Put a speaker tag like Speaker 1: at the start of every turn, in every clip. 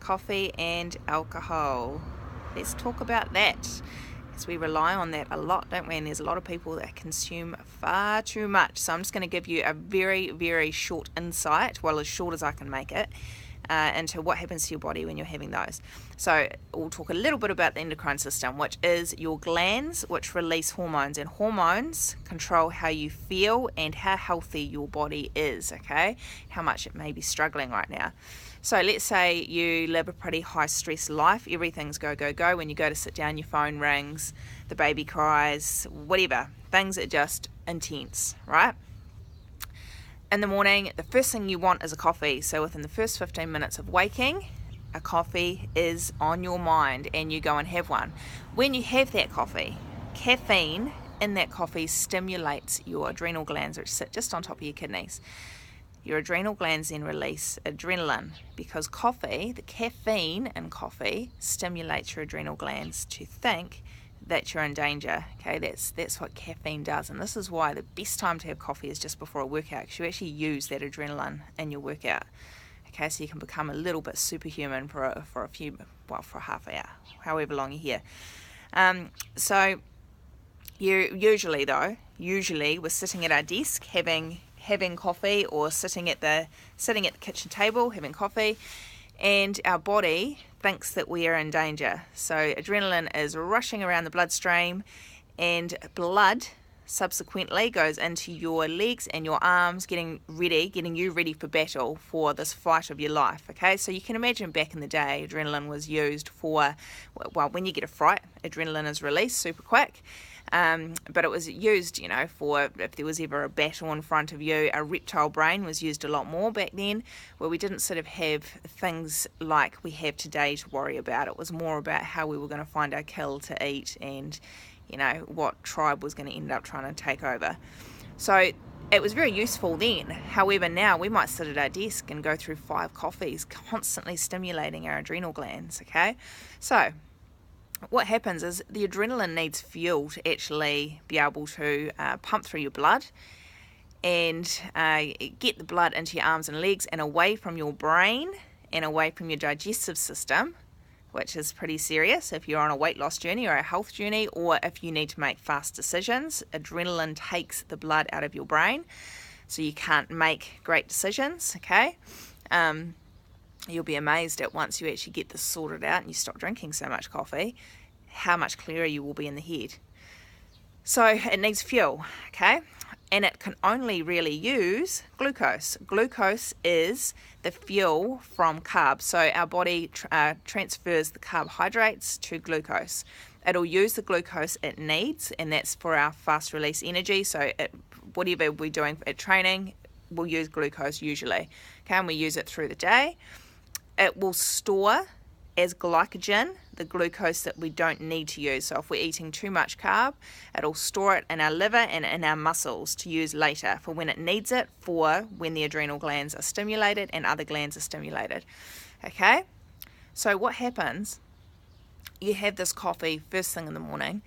Speaker 1: coffee and alcohol. Let's talk about that, as we rely on that a lot, don't we? And there's a lot of people that consume far too much. So I'm just going to give you a very, very short insight, well, as short as I can make it, into what happens to your body when you're having those. So we'll talk a little bit about the endocrine system, which is your glands which release hormones, and hormones control how you feel and how healthy your body is, okay? How much it may be struggling right now. So let's say you live a pretty high stress life, everything's go, go, go. When you go to sit down, your phone rings, the baby cries, whatever. Things are just intense, right? In the morning, the first thing you want is a coffee. So within the first 15 minutes of waking, a coffee is on your mind and you go and have one. When you have that coffee, caffeine in that coffee stimulates your adrenal glands, which sit just on top of your kidneys. Your adrenal glands then release adrenaline because coffee, the caffeine in coffee, stimulates your adrenal glands to think that you're in danger. Okay, that's what caffeine does, and this is why the best time to have coffee is just before a workout, because you actually use that adrenaline in your workout. Okay, so you can become a little bit superhuman for a half hour, however long you're here. So you usually we're sitting at our desk having coffee, or sitting at the kitchen table having coffee, and our body thinks that we are in danger. So adrenaline is rushing around the bloodstream, and blood subsequently goes into your legs and your arms, getting you ready for battle, for this fight of your life. Okay, so you can imagine back in the day, adrenaline was used for, well, when you get a fright, adrenaline is released super quick. But it was used, for if there was ever a battle in front of you. Our reptile brain was used a lot more back then, where we didn't sort of have things like we have today to worry about. It was more about how we were going to find our kill to eat, and what tribe was going to end up trying to take over. So it was very useful then. However, now we might sit at our desk and go through 5 coffees, constantly stimulating our adrenal glands. Okay, so what happens is the adrenaline needs fuel to actually be able to pump through your blood and get the blood into your arms and legs and away from your brain and away from your digestive system, which is pretty serious if you're on a weight loss journey or a health journey, or if you need to make fast decisions. Adrenaline takes the blood out of your brain, so you can't make great decisions, okay? You'll be amazed at, once you actually get this sorted out and you stop drinking so much coffee, how much clearer you will be in the head. So it needs fuel, okay? And it can only really use glucose. Glucose is the fuel from carbs. So our body transfers the carbohydrates to glucose. It'll use the glucose it needs, and that's for our fast release energy. So whatever we're doing at training, we'll use glucose usually. Okay, and we use it through the day. It will store as glycogen the glucose that we don't need to use. So if we're eating too much carb, it'll store it in our liver and in our muscles to use later for when it needs it, for when the adrenal glands are stimulated and other glands are stimulated. Okay, so what happens, you have this coffee first thing in the morning,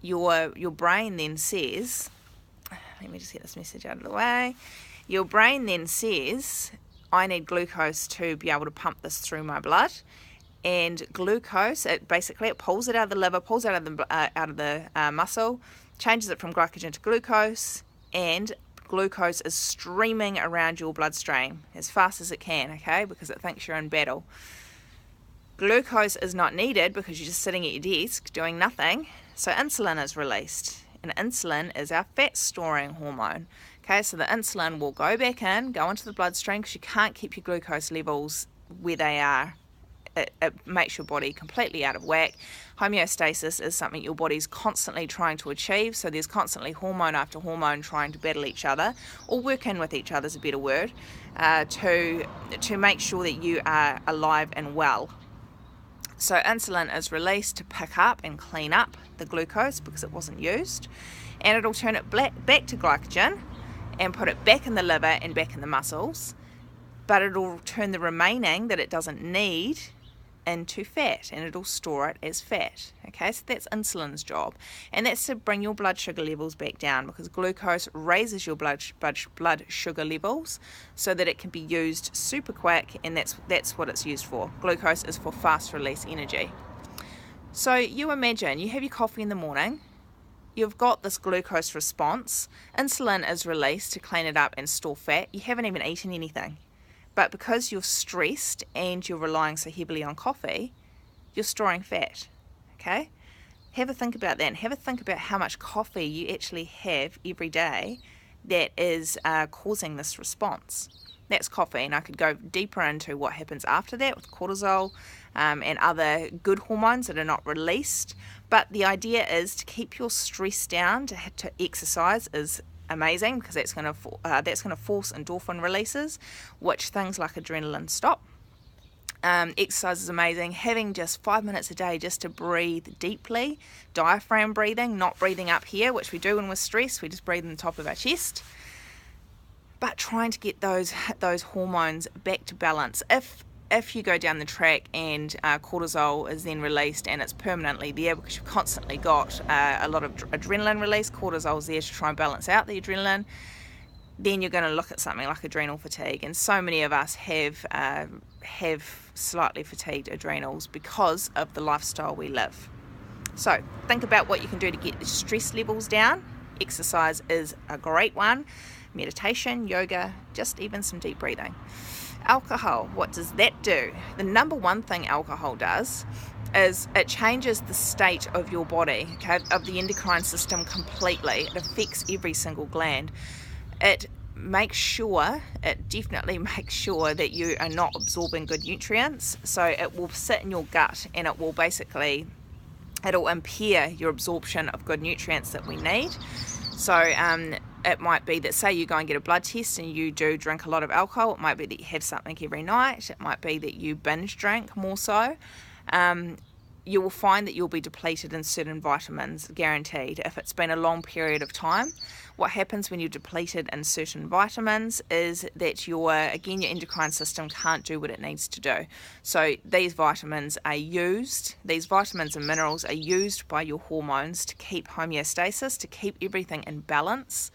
Speaker 1: your brain then says, let me just get this message out of the way, your brain then says, I need glucose to be able to pump this through my blood. And glucose, it pulls it out of the liver, pulls it out of the muscle, changes it from glycogen to glucose, and glucose is streaming around your bloodstream as fast as it can, okay, because it thinks you're in battle. Glucose is not needed because you're just sitting at your desk doing nothing, so insulin is released, and insulin is our fat storing hormone. Okay, so the insulin will go into the bloodstream, because you can't keep your glucose levels where they are. It makes your body completely out of whack. Homeostasis is something your body's constantly trying to achieve, so there's constantly hormone after hormone trying to battle each other, or work in with each other is a better word, to make sure that you are alive and well. So insulin is released to pick up and clean up the glucose because it wasn't used, and it'll turn it back to glycogen and put it back in the liver and back in the muscles, but it'll turn the remaining that it doesn't need into fat, and it'll store it as fat. Okay, so that's insulin's job, and that's to bring your blood sugar levels back down, because glucose raises your blood sugar levels so that it can be used super quick, and that's what it's used for. Glucose is for fast release energy. So you imagine you have your coffee in the morning, you've got this glucose response, insulin is released to clean it up and store fat, you haven't even eaten anything. But because you're stressed and you're relying so heavily on coffee, you're storing fat, okay? Have a think about that, and have a think about how much coffee you actually have every day that is causing this response. That's coffee, and I could go deeper into what happens after that with cortisol and other good hormones that are not released. But the idea is to keep your stress down, to exercise is amazing, because that's going to force endorphin releases, which things like adrenaline stop. Exercise is amazing. Having just 5 minutes a day just to breathe deeply, diaphragm breathing, not breathing up here, which we do when we're stressed, we just breathe in the top of our chest. But trying to get those hormones back to balance. If you go down the track and cortisol is then released and it's permanently there because you've constantly got a lot of adrenaline release, cortisol's there to try and balance out the adrenaline, then you're going to look at something like adrenal fatigue. And so many of us have slightly fatigued adrenals because of the lifestyle we live. So think about what you can do to get the stress levels down. Exercise is a great one. Meditation, yoga, just even some deep breathing. Alcohol, what does that do? The number one thing alcohol does is it changes the state of your body, okay, of the endocrine system completely. It affects every single gland. It definitely makes sure that you are not absorbing good nutrients. So it will sit in your gut, and it'll impair your absorption of good nutrients that we need. So it might be that, say you go and get a blood test and you do drink a lot of alcohol. It might be that you have something every night. It might be that you binge drink more so. You will find that you'll be depleted in certain vitamins, guaranteed, if it's been a long period of time. What happens when you're depleted in certain vitamins is that your endocrine system can't do what it needs to do. So these vitamins and minerals are used by your hormones to keep homeostasis, to keep everything in balance.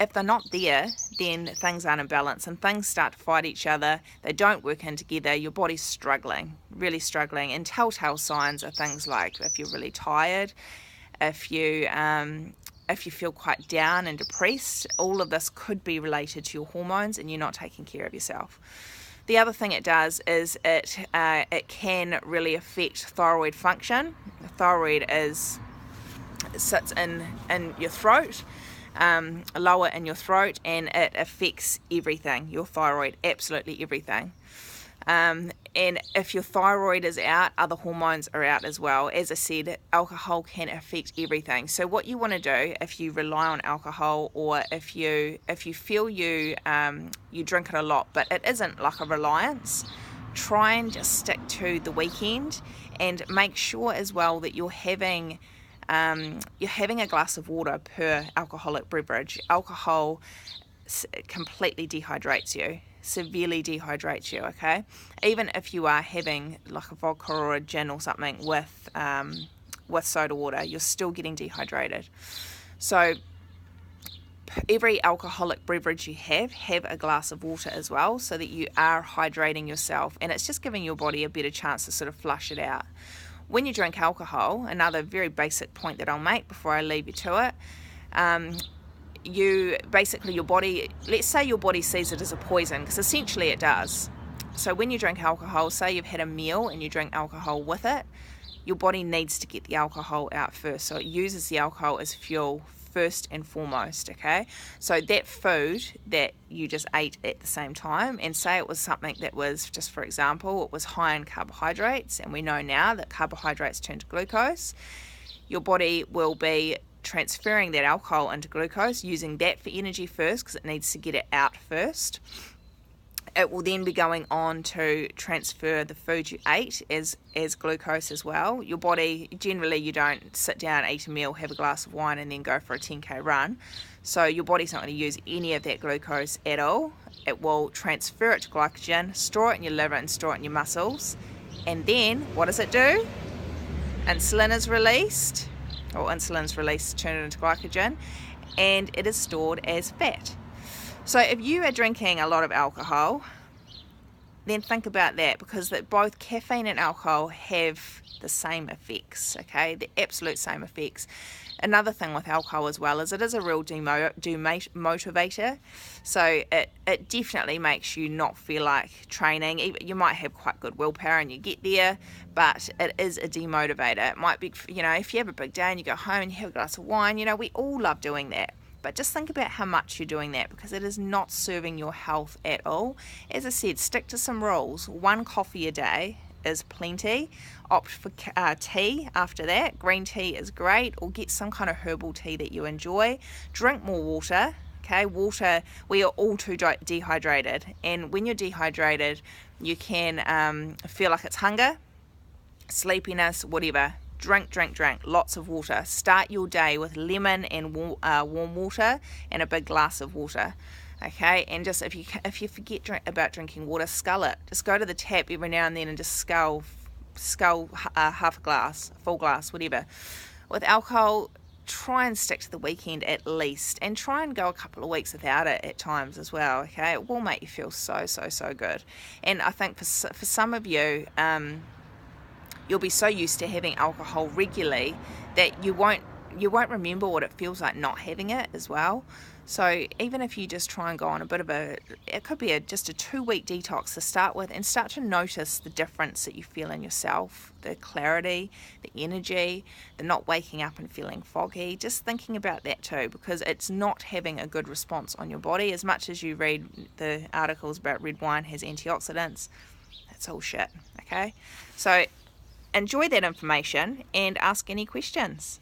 Speaker 1: If they're not there, then things aren't in balance and things start to fight each other. They don't work in together. Your body's struggling, really struggling. And telltale signs are things like if you're really tired, if you feel quite down and depressed. All of this could be related to your hormones and you're not taking care of yourself. The other thing it does is it can really affect thyroid function. The thyroid sits in your throat. Lower in your throat, and it affects everything, your thyroid, absolutely everything. And if your thyroid is out, other hormones are out as well. As I said, alcohol can affect everything. So what you want to do if you rely on alcohol, or if you feel you drink it a lot but it isn't like a reliance, try and just stick to the weekend, and make sure as well that you're having a glass of water per alcoholic beverage. Alcohol completely dehydrates you, severely dehydrates you, okay? Even if you are having like a vodka or a gin or something with soda water, you're still getting dehydrated. So every alcoholic beverage you have a glass of water as well, so that you are hydrating yourself, and it's just giving your body a better chance to sort of flush it out. When you drink alcohol, another very basic point that I'll make before I leave you to it, your body, let's say your body sees it as a poison, because essentially it does. So when you drink alcohol, say you've had a meal and you drink alcohol with it, your body needs to get the alcohol out first. So it uses the alcohol as fuel first and foremost, okay? So that food that you just ate at the same time, and say it was something that was, just for example, it was high in carbohydrates, and we know now that carbohydrates turn to glucose, your body will be transferring that alcohol into glucose, using that for energy first, because it needs to get it out first. It will then be going on to transfer the food you ate as glucose as well. Your body, generally you don't sit down, eat a meal, have a glass of wine and then go for a 10k run. So your body's not going to use any of that glucose at all. It will transfer it to glycogen, store it in your liver and store it in your muscles, And then what does it do? Insulin is released, or insulin's released, turned into glycogen, and it is stored as fat. So if you are drinking a lot of alcohol, then think about that, because that both caffeine and alcohol have the same effects, okay? The absolute same effects. Another thing with alcohol as well is it is a real demotivator. So it definitely makes you not feel like training. You might have quite good willpower and you get there, but it is a demotivator. It might be, if you have a big day and you go home and you have a glass of wine, we all love doing that. But just think about how much you're doing that, because it is not serving your health at all. As I said, stick to some rules. 1 coffee a day is plenty. Opt for tea after that. Green tea is great, or get some kind of herbal tea that you enjoy. Drink more water. Okay, water, we are all too dehydrated. And when you're dehydrated, you can feel like it's hunger, sleepiness, whatever. Drink, lots of water. Start your day with lemon and warm water and a big glass of water. Okay, and just if you forget about drinking water, scull it. Just go to the tap every now and then and just scull half a glass, full glass, whatever. With alcohol, try and stick to the weekend at least, and try and go a couple of weeks without it at times as well. Okay, it will make you feel so good. And I think for some of you, you'll be so used to having alcohol regularly that you won't remember what it feels like not having it as well. So even if you just try and go on it could be just a 2-week detox to start with, and start to notice the difference that you feel in yourself, the clarity, the energy, the not waking up and feeling foggy. Just thinking about that too, because it's not having a good response on your body. As much as you read the articles about red wine has antioxidants, that's all shit, okay? So enjoy that information and ask any questions.